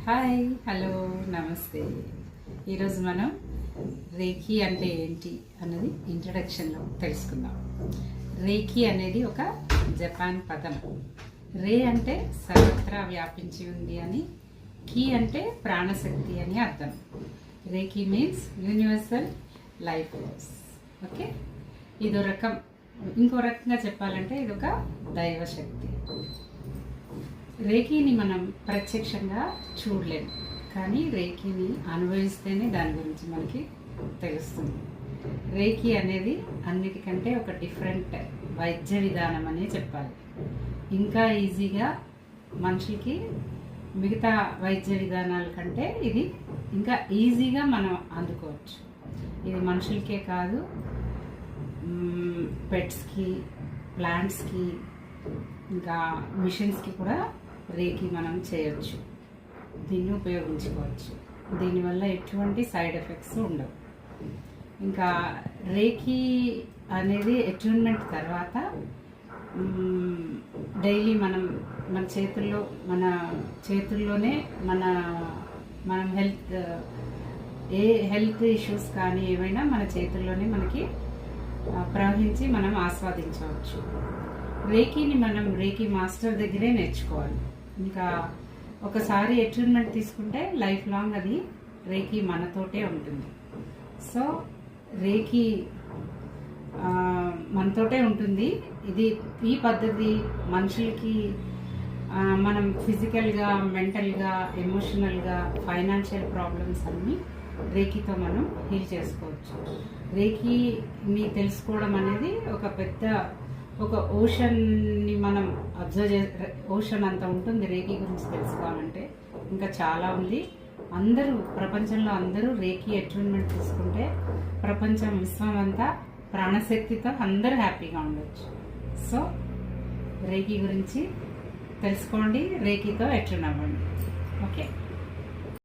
Hi, hello, నమస్తే. ఈరోజు మనం రేఖీ అంటే ఏంటి అన్నది ఇంట్రడక్షన్లో తెలుసుకుందాం. రేఖీ అనేది ఒక జపాన్ పదం. రే అంటే సర్వత్రా వ్యాపించి ఉంది అని, కీ అంటే ప్రాణశక్తి అని అర్థం. Reiki means universal life force. Okay, ఇదో రకం. ఇంకో రకంగా చెప్పాలంటే ఇది ఒక దైవశక్తి. రేఖీని మనం ప్రత్యక్షంగా చూడలేము, కానీ రేఖీని అనుభవిస్తేనే దాని గురించి మనకి తెలుస్తుంది. రేఖీ అనేది అన్నిటికంటే ఒక డిఫరెంట్ వైద్య విధానం అనే చెప్పాలి. ఇంకా ఈజీగా మనుషులకి మిగతా వైద్య విధానాల కంటే ఇది ఇంకా ఈజీగా మనం అందుకోవచ్చు. ఇది మనుషులకే కాదు, పెట్స్కి, ప్లాంట్స్కి, ఇంకా మిషన్స్కి కూడా రేఖీ మనం చేయొచ్చు. దీన్ని ఉపయోగించుకోవచ్చు. దీనివల్ల ఎటువంటి సైడ్ ఎఫెక్ట్స్ ఉండవు. ఇంకా రేఖీ అనేది అట్యూన్మెంట్ తర్వాత డైలీ మన చేతుల్లోనే మనం హెల్త్ ఇష్యూస్ కానీ ఏమైనా మన చేతుల్లోనే మనకి ప్రవహించి మనం ఆస్వాదించవచ్చు. రేఖీని మనం రేఖీ మాస్టర్ దగ్గరే నేర్చుకోవాలి. ఇంకా ఒకసారి అట్యూన్మెంట్ తీసుకుంటే లైఫ్ లాంగ్ అది రేఖీ మనతోటే ఉంటుంది. సో రేఖీ మనతోటే ఉంటుంది. ఈ పద్ధతి మనుషులకి మనం ఫిజికల్గా, మెంటల్గా, ఎమోషనల్గా, ఫైనాన్షియల్ ప్రాబ్లమ్స్ అన్నీ రేఖీతో మనం హీల్ చేసుకోవచ్చు. రేఖీని తెలుసుకోవడం అనేది ఒక ఓషన్ని మనం ఓషన్ అంత ఉంటుంది. రేఖీ గురించి తెలుసుకోవాలంటే ఇంకా చాలా ఉంది. ప్రపంచంలో అందరూ రేఖీ అట్యూన్మెంట్ తీసుకుంటే విశ్వం అంతా ప్రాణశక్తితో అందరూ హ్యాపీగా ఉండొచ్చు. సో రేఖీ గురించి తెలుసుకోండి, రేఖీతో అట్యూన్ అవ్వండి. ఓకే.